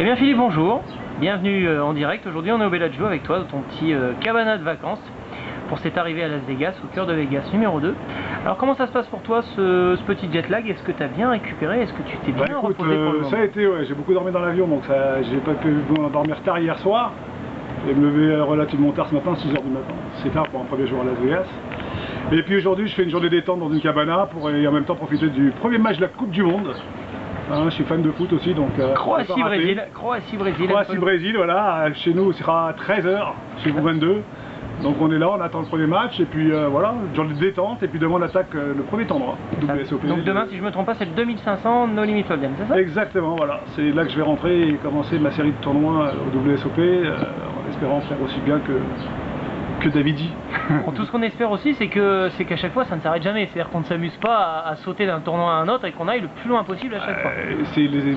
Eh bien Philippe, bonjour, bienvenue en direct. Aujourd'hui on est au Bellagio avec toi dans ton petit cabana de vacances pour cette arrivée à Las Vegas, au cœur de Vegas numéro 2. Alors comment ça se passe pour toi ce petit jet lag? Est-ce que tu as bien récupéré? Est-ce que tu t'es bien reposé pour le moment? Ça a été, ouais, j'ai beaucoup dormi dans l'avion, donc j'ai pas pu dormir tard hier soir et me lever relativement tard ce matin, 6h du matin. C'est tard pour un premier jour à Las Vegas. Et puis aujourd'hui je fais une journée détente dans une cabana pour et en même temps profiter du premier match de la Coupe du Monde. Hein, je suis fan de foot aussi, donc Croatie-Brésil. Croatie-Brésil, voilà, chez nous il sera 13h, chez vous 22. Donc on est là, on attend le premier match, et puis voilà, journée de détente, et puis demain on attaque le premier tournoi, WSOP. Donc demain, si je me trompe pas, c'est le 2500 No Limit Hold'em, c'est ça? Exactement, voilà, c'est là que je vais rentrer et commencer ma série de tournois au WSOP, en espérant faire aussi bien que Davidi. Bon, tout ce qu'on espère aussi, c'est qu'à chaque fois ça ne s'arrête jamais, c'est-à-dire qu'on ne s'amuse pas à sauter d'un tournoi à un autre et qu'on aille le plus loin possible à chaque fois.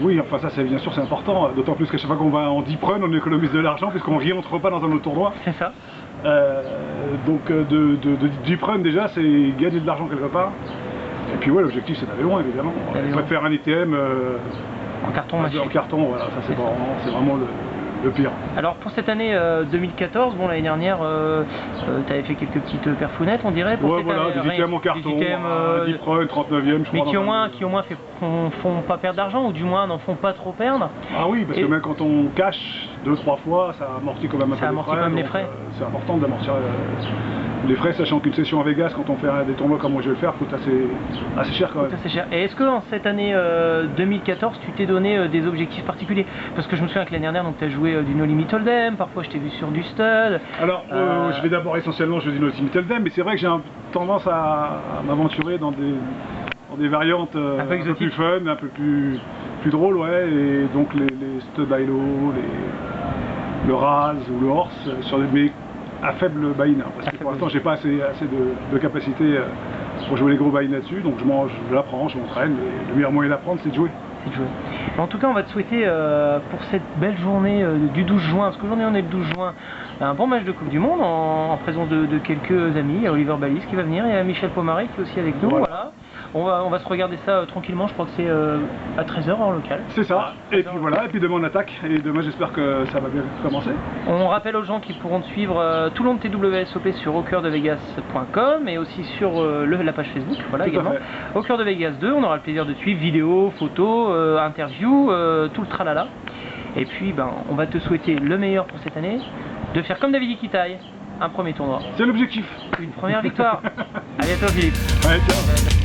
Oui, enfin ça c'est bien sûr c'est important, d'autant plus qu'à chaque fois qu'on va en deep run, on économise de l'argent puisqu'on ne rentre pas dans un autre tournoi. C'est ça. Donc de deep run déjà c'est gagner de l'argent quelque part. Et puis ouais, l'objectif c'est d'aller loin évidemment. On va faire un ITM en carton machine. En carton, voilà, ça c'est vraiment le pire. Alors pour cette année 2014, bon l'année dernière tu avais fait quelques petites perfounettes on dirait pour ouais, voilà, des ITM en carton, deep run, 39e je crois. Mais qui au moins font pas perdre d'argent ou du moins n'en font pas trop perdre. Ah oui, parce que même quand on cache 2-3 fois, ça amortit quand même un peu les frais. C'est important d'amortir les frais, sachant qu'une session à Vegas, quand on fait des tournois comme moi je vais le faire, coûte assez cher quand même. Assez cher. Et est-ce que en cette année 2014, tu t'es donné des objectifs particuliers? Parce que je me souviens que l'année dernière, tu as joué du No Limit Hold'em, parfois je t'ai vu sur du stud. Alors, je vais d'abord essentiellement jouer du No Limit Hold'em, mais c'est vrai que j'ai tendance à m'aventurer dans des variantes un peu plus fun, un peu plus drôles, ouais, et donc les stud ILO, le Raz ou le Horse, mais à faible buy-in, parce que pour l'instant j'ai pas assez de capacité pour jouer les gros buy-in là-dessus, donc je l'apprends, je m'entraîne, mais le meilleur moyen d'apprendre c'est de jouer. En tout cas on va te souhaiter pour cette belle journée du 12 juin, parce qu'aujourd'hui on est le 12 juin, un bon match de Coupe du Monde en présence de quelques amis. Il y a Oliver Balis qui va venir, il y a Michel Pomaré qui est aussi avec nous. Voilà. On va se regarder ça tranquillement, je crois que c'est à 13h en local. C'est ça, et puis voilà, et puis demain on attaque, et demain j'espère que ça va bien commencer. On rappelle aux gens qui pourront te suivre tout le long de tes WSOP sur aucoeurdevegas.com et aussi sur la page Facebook, voilà, également. Au cœur de Vegas 2, on aura le plaisir de te suivre, vidéos, photos, interviews, tout le tralala. Et puis on va te souhaiter le meilleur pour cette année, de faire comme Davidi Kitaï, un premier tournoi. C'est l'objectif. Une première victoire. À bientôt Philippe. Ouais, ciao.